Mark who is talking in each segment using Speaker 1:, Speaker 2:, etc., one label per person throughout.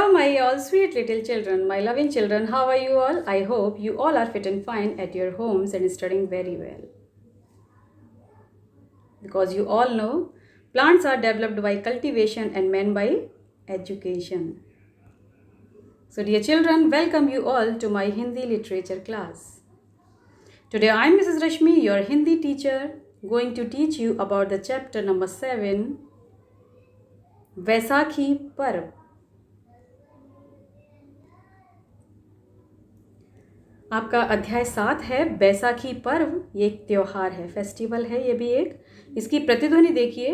Speaker 1: Hello, my all sweet little children, my loving children. How are you all? I hope you all are fit and fine at your homes and studying very well. Because you all know, plants are developed by cultivation and men by education. So, dear children, welcome you all to my Hindi literature class. Today, I am Mrs. Rashmi, your Hindi teacher, going to teach you about the chapter number 7, Vaisakhi पर्व। आपका अध्याय 7 है बैसाखी पर्व। ये एक त्योहार है, festival है ये भी एक। इसकी प्रतिध्वनि देखिए,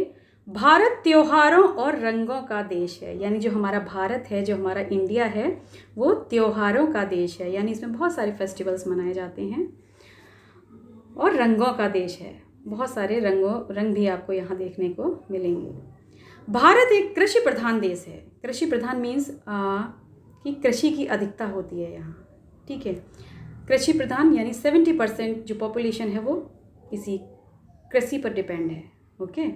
Speaker 1: भारत त्योहारों और रंगों का देश है। यानी जो हमारा भारत है, जो हमारा इंडिया है, वो त्योहारों का देश है। यानी इसमें बहुत सारे फेस्टिवल्स मनाए जाते हैं और रंगों का देश है। बहुत सारे रंग भी आपको यहाँ देखने को मिलेंगे। भारत एक कृषि प्रधान देश है। कृषि प्रधान मीन्स कि कृषि की अधिकता होती है यहाँ, ठीक है। कृषि प्रधान यानी 70% जो पॉपुलेशन है वो इसी कृषि पर डिपेंड है, ओके।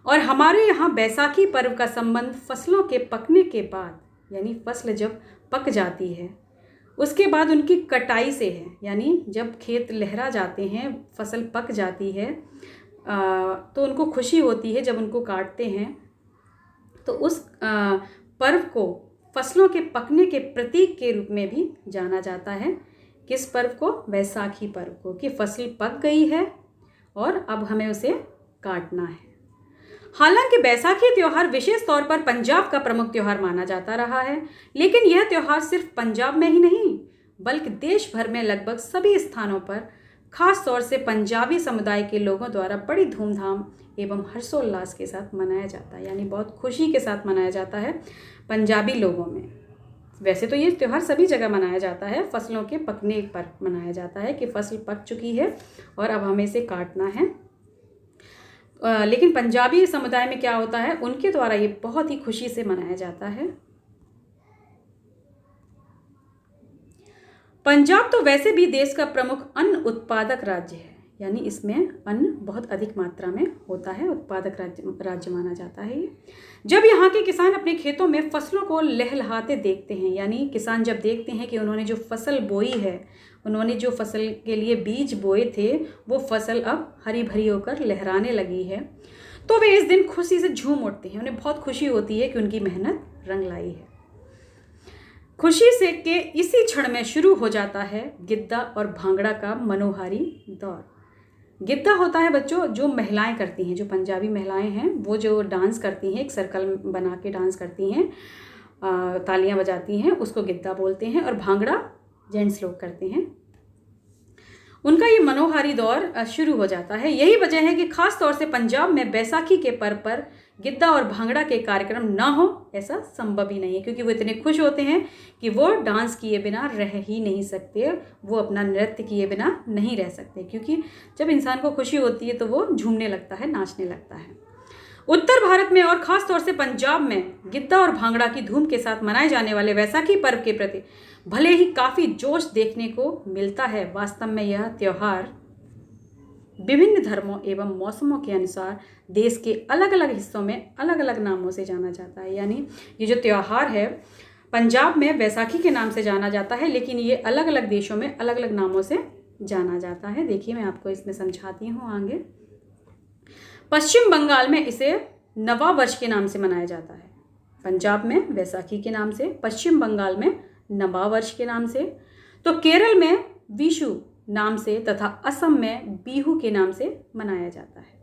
Speaker 1: और हमारे यहाँ बैसाखी पर्व का संबंध फसलों के पकने के बाद, यानी फसल जब पक जाती है उसके बाद उनकी कटाई से है। यानी जब खेत लहरा जाते हैं, फसल पक जाती है, तो उनको खुशी होती है जब उनको काटते हैं। तो उस पर्व को फसलों के पकने के प्रतीक के रूप में भी जाना जाता है। किस पर्व को? वैसाखी पर्व को, कि फसल पक गई है और अब हमें उसे काटना है। हालांकि बैसाखी त्यौहार विशेष तौर पर पंजाब का प्रमुख त्यौहार माना जाता रहा है, लेकिन यह त्यौहार सिर्फ पंजाब में ही नहीं बल्कि देश भर में लगभग सभी स्थानों पर खास तौर से पंजाबी समुदाय के लोगों द्वारा बड़ी धूमधाम एवं हर्षोल्लास के साथ मनाया जाता है। यानी बहुत खुशी के साथ मनाया जाता है पंजाबी लोगों में। वैसे तो ये त्यौहार सभी जगह मनाया जाता है, फसलों के पकने पर मनाया जाता है कि फसल पक चुकी है और अब हमें इसे काटना है। लेकिन पंजाबी समुदाय में क्या होता है, उनके द्वारा ये बहुत ही खुशी से मनाया जाता है। पंजाब तो वैसे भी देश का प्रमुख अन्न उत्पादक राज्य है। यानी इसमें अन्न बहुत अधिक मात्रा में होता है, उत्पादक राज्य माना जाता है ये। जब यहाँ के किसान अपने खेतों में फसलों को लहलहाते देखते हैं, यानी किसान जब देखते हैं कि उन्होंने जो फसल बोई है, उन्होंने जो फसल के लिए बीज बोए थे, वो फसल अब हरी भरी होकर लहराने लगी है, तो वे इस दिन खुशी से झूम उठते हैं। उन्हें बहुत खुशी होती है कि उनकी मेहनत रंग लाई है। खुशी से के इसी क्षण में शुरू हो जाता है गिद्दा और भांगड़ा का मनोहारी दौर। गिद्दा होता है बच्चों जो महिलाएं करती हैं, जो पंजाबी महिलाएं हैं वो जो डांस करती हैं, एक सर्कल बना के डांस करती हैं, तालियां बजाती हैं, उसको गिद्दा बोलते हैं। और भांगड़ा जेंट्स लोग करते हैं। उनका ये मनोहारी दौर शुरू हो जाता है। यही वजह है कि खास तौर से पंजाब में बैसाखी के पर्व पर गिद्दा और भांगड़ा के कार्यक्रम ना हो ऐसा संभव ही नहीं है, क्योंकि वो इतने खुश होते हैं कि वो डांस किए बिना रह ही नहीं सकते, वो अपना नृत्य किए बिना नहीं रह सकते। क्योंकि जब इंसान को खुशी होती है तो वो झूमने लगता है, नाचने लगता है। उत्तर भारत में और ख़ास तौर से पंजाब में गिद्दा और भांगड़ा की धूम के साथ मनाए जाने वाले वैसाखी पर्व के प्रति भले ही काफ़ी जोश देखने को मिलता है, वास्तव में यह त्यौहार विभिन्न धर्मों एवं मौसमों के अनुसार देश के अलग अलग हिस्सों में अलग अलग नामों से जाना जाता है। यानी ये जो त्यौहार है पंजाब में वैसाखी के नाम से जाना जाता है, लेकिन ये अलग अलग देशों में अलग अलग नामों से जाना जाता है। देखिए मैं आपको इसमें समझाती हूँ आगे। पश्चिम बंगाल में इसे नवा वर्ष के नाम से मनाया जाता है। पंजाब में वैसाखी के नाम से, पश्चिम बंगाल में नवा वर्ष के नाम से, तो केरल में विशु नाम से तथा असम में बिहू के नाम से मनाया जाता है।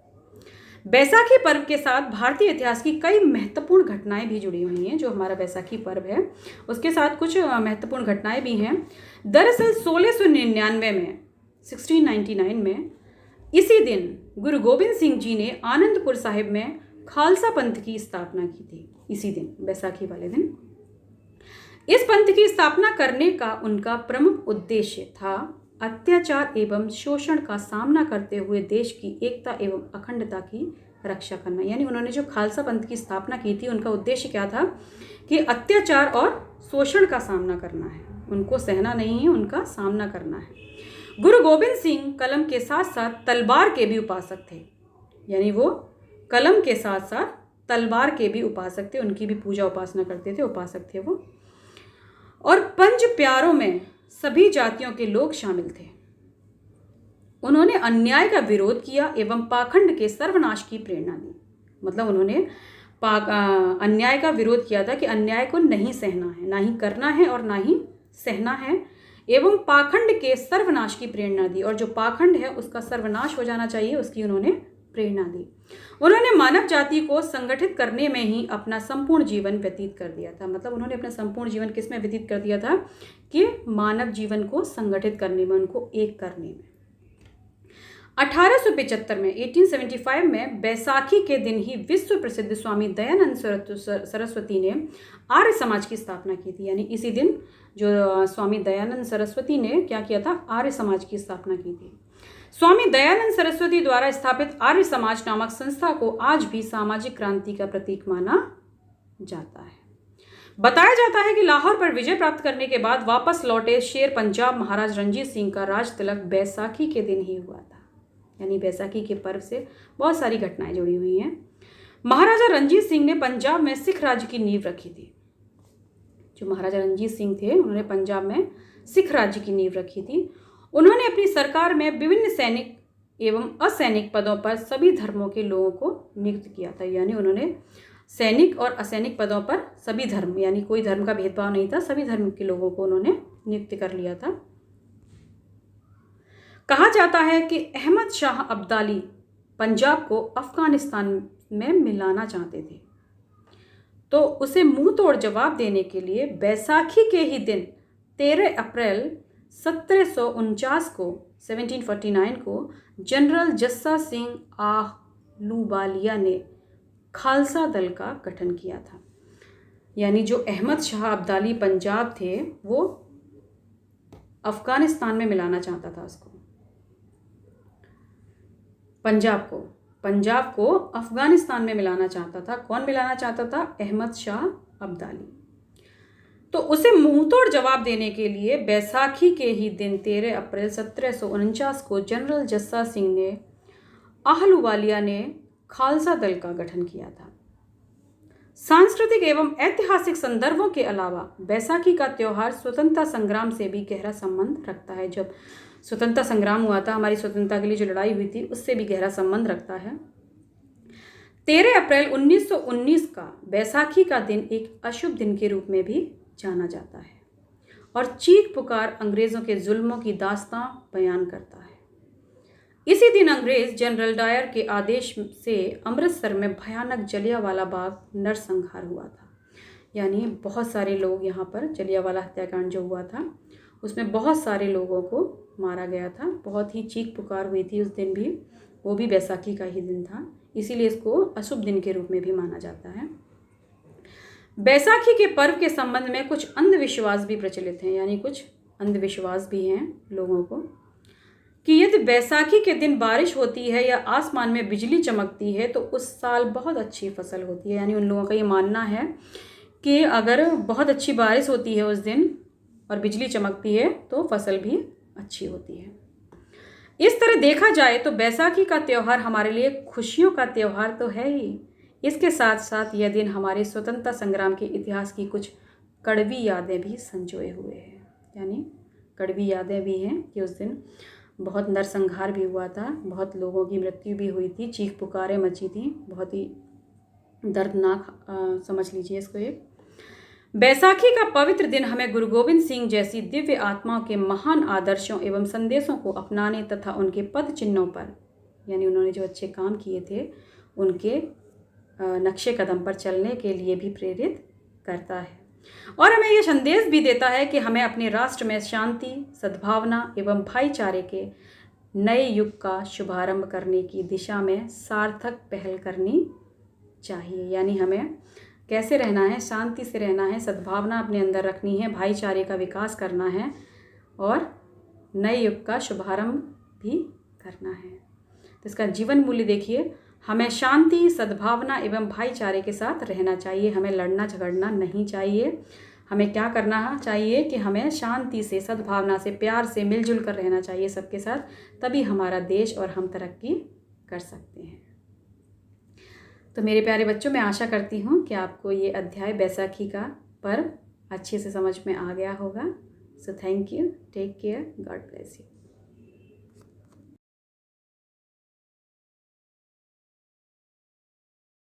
Speaker 1: बैसाखी पर्व के साथ भारतीय इतिहास की कई महत्वपूर्ण घटनाएं भी जुड़ी हुई हैं। जो हमारा बैसाखी पर्व है उसके साथ कुछ महत्वपूर्ण घटनाएं भी हैं। दरअसल 1699 में 1699 में इसी दिन गुरु गोबिंद सिंह जी ने आनंदपुर साहिब में खालसा पंथ की स्थापना की थी। इसी दिन, बैसाखी वाले दिन। इस पंथ की स्थापना करने का उनका प्रमुख उद्देश्य था अत्याचार एवं शोषण का सामना करते हुए देश की एकता एवं अखंडता की रक्षा करना। यानी उन्होंने जो खालसा पंथ की स्थापना की थी, उनका उद्देश्य क्या था कि अत्याचार और शोषण का सामना करना है, उनको सहना नहीं है, उनका सामना करना है। गुरु गोबिंद सिंह कलम के साथ साथ तलवार के भी उपासक थे। यानी वो कलम के साथ साथ तलवार के भी उपासक थे, उनकी भी पूजा उपासना करते थे, उपासक थे वो। और पंच प्यारों में सभी जातियों के लोग शामिल थे। उन्होंने अन्याय का विरोध किया एवं पाखंड के सर्वनाश की प्रेरणा दी। मतलब उन्होंने अन्याय का विरोध किया था कि अन्याय को नहीं सहना है, ना ही करना है और ना ही सहना है, एवं पाखंड के सर्वनाश की प्रेरणा दी। और जो पाखंड है उसका सर्वनाश हो जाना चाहिए, उसकी उन्होंने प्रेरणा दी। उन्होंने मानव जाति को संगठित करने में ही अपना संपूर्ण जीवन व्यतीत कर दिया था। मतलब उन्होंने अपना संपूर्ण जीवन किस में व्यतीत कर दिया था कि मानव जीवन को संगठित करने में, उनको एक करने में। 1875 में 1875 में बैसाखी के दिन ही विश्व प्रसिद्ध स्वामी दयानंद सरस्वती ने आर्य समाज की स्थापना की थी। यानी इसी दिन जो स्वामी दयानंद सरस्वती ने क्या किया था, आर्य समाज की स्थापना की थी। स्वामी दयानंद सरस्वती द्वारा स्थापित आर्य समाज नामक संस्था को आज भी सामाजिक क्रांति का प्रतीक माना जाता है। बताया जाता है कि लाहौर पर विजय प्राप्त करने के बाद वापस लौटे शेर पंजाब महाराज रणजीत सिंह का राज तिलक बैसाखी के दिन ही हुआ था। यानी बैसाखी के पर्व से बहुत सारी घटनाएं जुड़ी हुई हैं। महाराजा रणजीत सिंह ने पंजाब में सिख राज्य की नींव रखी थी। जो महाराजा रणजीत सिंह थे उन्होंने पंजाब में सिख राज्य की नींव रखी थी। उन्होंने अपनी सरकार में विभिन्न सैनिक एवं असैनिक पदों पर सभी धर्मों के लोगों को नियुक्त किया था। यानी उन्होंने सैनिक और असैनिक पदों पर सभी धर्म, यानी कोई धर्म का भेदभाव नहीं था, सभी धर्म के लोगों को उन्होंने नियुक्त कर लिया था। कहा जाता है कि अहमद शाह अब्दाली पंजाब को अफगानिस्तान में मिलाना चाहते थे, तो उसे मुंह तोड़ जवाब देने के लिए बैसाखी के ही दिन 13 अप्रैल 1749 को जनरल जस्सा सिंह आहलूवालिया ने खालसा दल का गठन किया था। यानी जो अहमद शाह अब्दाली पंजाब थे वो अफगानिस्तान में मिलाना चाहता था उसको, पंजाब को अफगानिस्तान में मिलाना चाहता था। कौन मिलाना चाहता था? अहमद शाह अब्दाली। तो उसे मुंहतोड़ जवाब देने के लिए बैसाखी के ही दिन 13 अप्रैल 1749 को जनरल जस्सा सिंह ने आहलूवालिया ने खालसा दल का गठन किया था। सांस्कृतिक एवं ऐतिहासिक संदर्भों के अलावा बैसाखी का त्योहार स्वतंत्रता संग्राम से भी गहरा संबंध रखता है। जब स्वतंत्रता संग्राम हुआ था, हमारी स्वतंत्रता के लिए जो लड़ाई हुई थी, उससे भी गहरा संबंध रखता है। 13 अप्रैल 1919 का बैसाखी का दिन एक अशुभ दिन के रूप में भी जाना जाता है और चीख पुकार अंग्रेजों के जुल्मों की दास्तां बयान करता है। इसी दिन अंग्रेज जनरल डायर के आदेश से अमृतसर में भयानक जलियांवाला बाग नरसंहार हुआ था। यानी बहुत सारे लोग यहाँ पर, जलियांवाला हत्याकांड जो हुआ था उसमें बहुत सारे लोगों को मारा गया था। बहुत ही चीख पुकार हुई थी उस दिन भी, वो भी बैसाखी का ही दिन था, इसीलिए इसको अशुभ दिन के रूप में भी माना जाता है। बैसाखी के पर्व के संबंध में कुछ अंधविश्वास भी प्रचलित हैं। यानी कुछ अंधविश्वास भी हैं लोगों को कि यदि बैसाखी के दिन बारिश होती है या आसमान में बिजली चमकती है तो उस साल बहुत अच्छी फसल होती है। यानी उन लोगों का ये मानना है कि अगर बहुत अच्छी बारिश होती है उस दिन और बिजली चमकती है तो फसल भी अच्छी होती है। इस तरह देखा जाए तो बैसाखी का त्यौहार हमारे लिए खुशियों का त्यौहार तो है ही, इसके साथ साथ यह दिन हमारे स्वतंत्रता संग्राम के इतिहास की कुछ कड़वी यादें भी संजोए हुए हैं। यानी कड़वी यादें भी हैं कि उस दिन बहुत नरसंहार भी हुआ था, बहुत लोगों की मृत्यु भी हुई थी, चीख पुकारें मची थी, बहुत ही दर्दनाक समझ लीजिए इसको। एक बैसाखी का पवित्र दिन हमें गुरु गोविंद सिंह जैसी दिव्य आत्माओं के महान आदर्शों एवं संदेशों को अपनाने तथा उनके पद चिन्हों पर, यानी उन्होंने जो अच्छे काम किए थे उनके नक्शे कदम पर चलने के लिए भी प्रेरित करता है। और हमें यह संदेश भी देता है कि हमें अपने राष्ट्र में शांति, सद्भावना एवं भाईचारे के नए युग का शुभारंभ करने की दिशा में सार्थक पहल करनी चाहिए। यानी हमें कैसे रहना है? शांति से रहना है, सद्भावना अपने अंदर रखनी है, भाईचारे का विकास करना है और नए युग का शुभारंभ भी करना है। तो इसका जीवन मूल्य देखिए, हमें शांति, सद्भावना एवं भाईचारे के साथ रहना चाहिए। हमें लड़ना झगड़ना नहीं चाहिए। हमें क्या करना चाहिए कि हमें शांति से, सद्भावना से, प्यार से मिलजुल कर रहना चाहिए सबके साथ, तभी हमारा देश और हम तरक्की कर सकते हैं। तो मेरे प्यारे बच्चों, मैं आशा करती हूँ कि आपको ये अध्याय बैसाखी का पर्व अच्छे से समझ में आ गया होगा। So thank you, take care, God bless you.